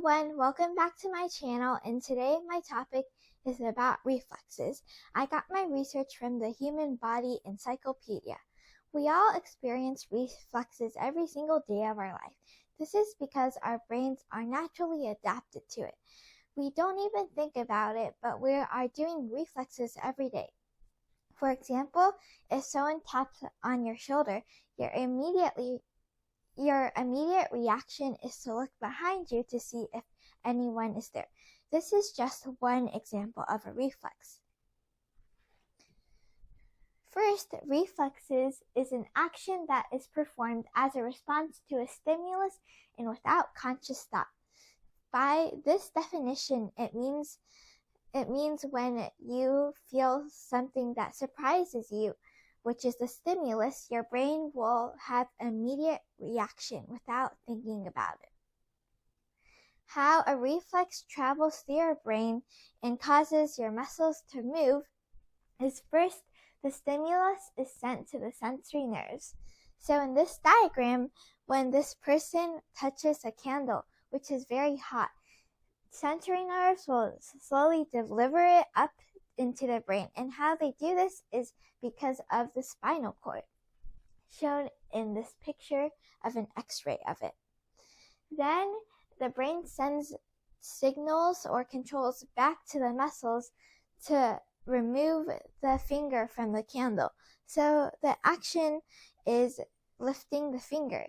everyone, welcome back to my channel, and today my topic is about reflexes. I got my research from the Human Body Encyclopedia. We all experience reflexes every single day of our life. This is because our brains are naturally adapted to it. We don't even think about it, but we are doing reflexes every day. For example, if someone taps on your shoulder, your immediate reaction is to look behind you to see if anyone is there. This is just one example of a reflex. First, reflexes is an action that is performed as a response to a stimulus and without conscious thought. By this definition, it means when you feel something that surprises you, which is the stimulus, your brain will have immediate reaction without thinking about it. How a reflex travels through your brain and causes your muscles to move is first, the stimulus is sent to the sensory nerves. So in this diagram, when this person touches a candle, which is very hot, sensory nerves will slowly deliver it up into the brain, and how they do this is because of the spinal cord, shown in this picture of an x-ray of it. Then the brain sends signals or controls back to the muscles to remove the finger from the candle. So the action is lifting the finger.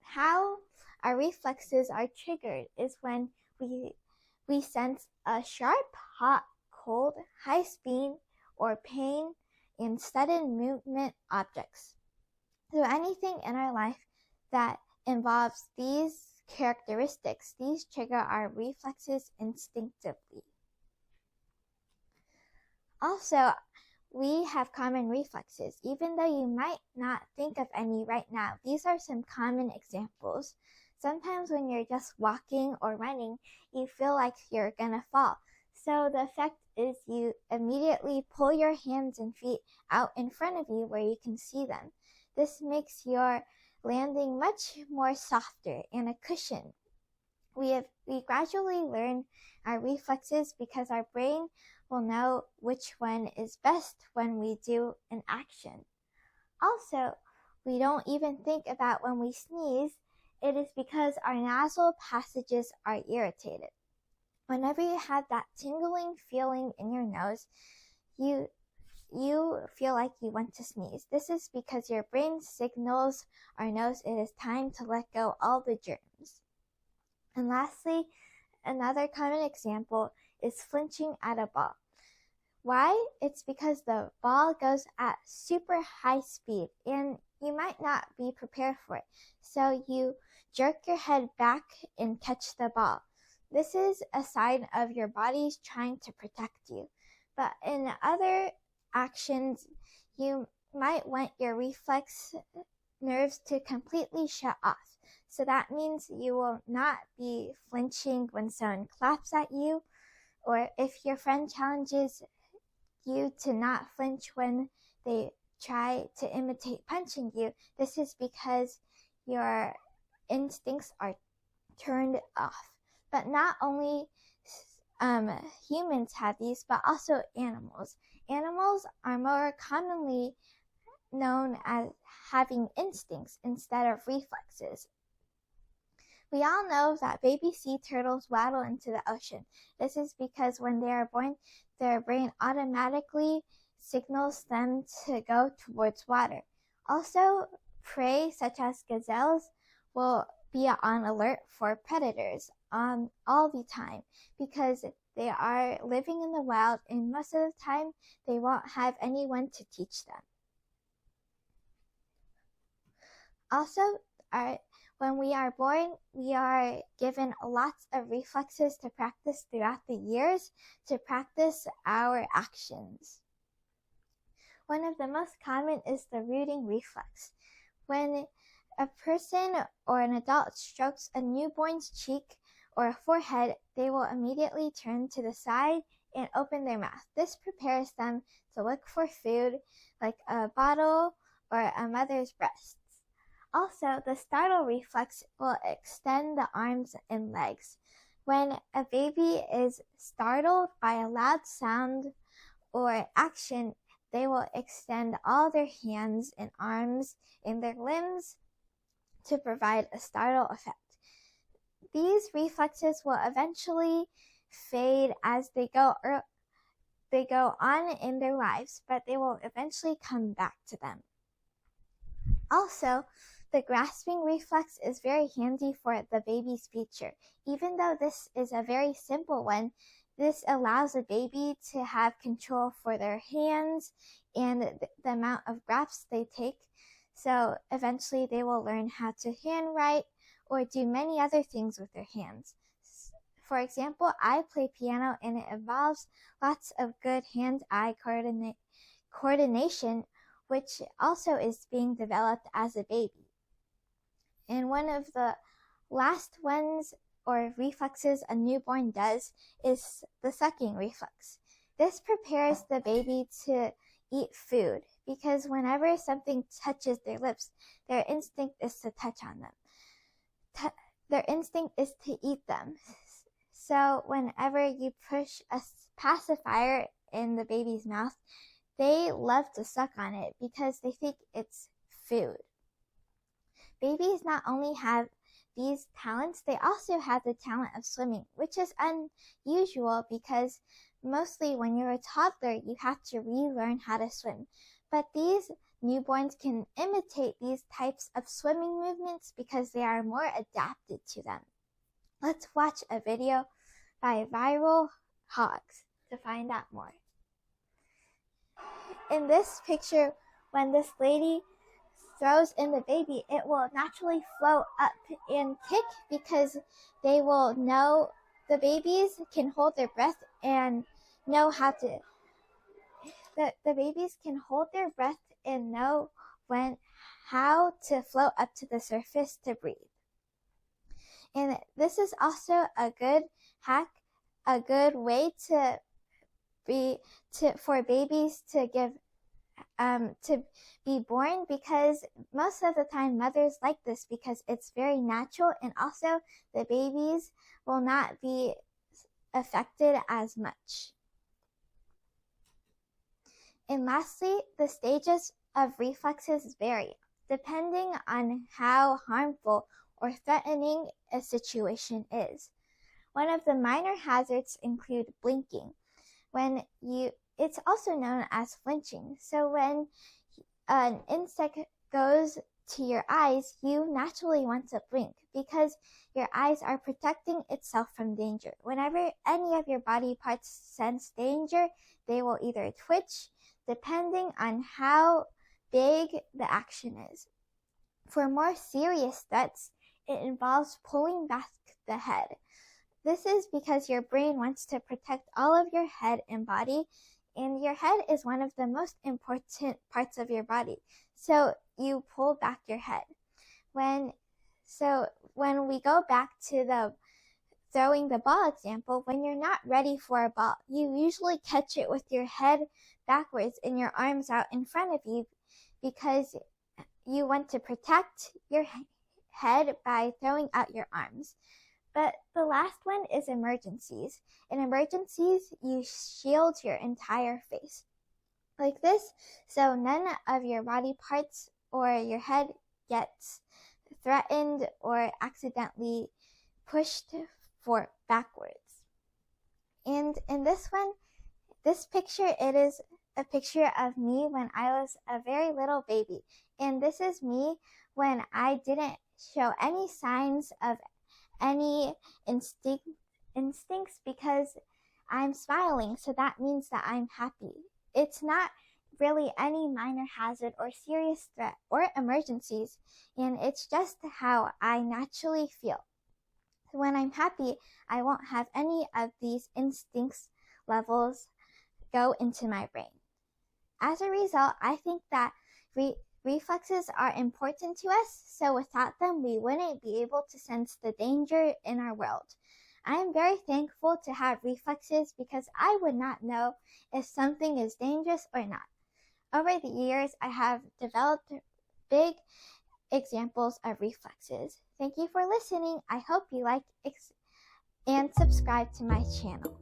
How our reflexes are triggered is when we sense a sharp, hot, cold, high speed, or pain in sudden movement objects. So anything in our life that involves these characteristics, these trigger our reflexes instinctively. Also, we have common reflexes, even though you might not think of any right now. These are some common examples. Sometimes when you're just walking or running, you feel like you're gonna fall. So the effect is you immediately pull your hands and feet out in front of you where you can see them. This makes your landing much more softer and a cushion. We gradually learn our reflexes because our brain will know which one is best when we do an action. Also, we don't even think about when we sneeze. It is because our nasal passages are irritated. Whenever you have that tingling feeling in your nose, you feel like you want to sneeze. This is because your brain signals our nose it is time to let go all the germs. And lastly, another common example is flinching at a ball. Why? It's because the ball goes at super high speed and you might not be prepared for it. So you jerk your head back and catch the ball. This is a sign of your body's trying to protect you. But in other actions, you might want your reflex nerves to completely shut off. So that means you will not be flinching when someone claps at you, or if your friend challenges you to not flinch when they try to imitate punching you. This is because your instincts are turned off. But not only humans have these, but also animals. Animals are more commonly known as having instincts instead of reflexes. We all know that baby sea turtles waddle into the ocean. This is because when they are born, their brain automatically signals them to go towards water. Also, prey such as gazelles will be on alert for predators all the time because they are living in the wild, and most of the time they won't have anyone to teach them. Also, when we are born, we are given lots of reflexes to practice throughout the years to practice our actions. One of the most common is the rooting reflex. When a person or an adult strokes a newborn's cheek or forehead, they will immediately turn to the side and open their mouth. This prepares them to look for food like a bottle or a mother's breasts. Also, the startle reflex will extend the arms and legs. When a baby is startled by a loud sound or action, they will extend all their hands and arms and their limbs to provide a startle effect. These reflexes will eventually fade as they go on in their lives, but they will eventually come back to them. Also, the grasping reflex is very handy for the baby's future. Even though this is a very simple one, this allows a baby to have control for their hands and the amount of grasps they take. So eventually they will learn how to handwrite or do many other things with their hands. For example, I play piano and it involves lots of good hand-eye coordination, which also is being developed as a baby. And one of the last ones or reflexes a newborn does is the sucking reflex. This prepares the baby to eat food because whenever something touches their lips, their instinct is to touch on them. Their instinct is to eat them. So whenever you push a pacifier in the baby's mouth, they love to suck on it because they think it's food. Babies not only have these talents, they also have the talent of swimming, which is unusual because mostly when you're a toddler, you have to relearn how to swim. But these newborns can imitate these types of swimming movements because they are more adapted to them. Let's watch a video by Viral Hogs to find out more. In this picture, when this lady throws in the baby, it will naturally float up and kick because they will know the babies can hold their breath and know how to. The babies can hold their breath and know how to float up to the surface to breathe. And this is also a good hack, a good way for babies to be born, because most of the time mothers like this because it's very natural, and also the babies will not be affected as much. And lastly, the stages of reflexes vary depending on how harmful or threatening a situation is. One of the minor hazards include blinking. It's also known as flinching. So when an insect goes to your eyes, you naturally want to blink because your eyes are protecting itself from danger. Whenever any of your body parts sense danger, they will either twitch, depending on how big the action is. For more serious threats, it involves pulling back the head. This is because your brain wants to protect all of your head and body, and your head is one of the most important parts of your body. So you pull back your head. When we go back to the throwing the ball example, when you're not ready for a ball, you usually catch it with your head backwards and your arms out in front of you because you want to protect your head by throwing out your arms. But the last one is emergencies. In emergencies, you shield your entire face like this, so none of your body parts or your head gets threatened or accidentally pushed backwards. And in this picture, it is a picture of me when I was a very little baby. And this is me when I didn't show any signs of any instincts because I'm smiling, so that means that I'm happy. It's not really any minor hazard or serious threat or emergencies, and it's just how I naturally feel. When I'm happy, I won't have any of these instincts levels go into my brain. As a result, I think that reflexes are important to us, so without them, we wouldn't be able to sense the danger in our world. I am very thankful to have reflexes because I would not know if something is dangerous or not. Over the years, I have developed big examples of reflexes. Thank you for listening. I hope you like and subscribe to my channel.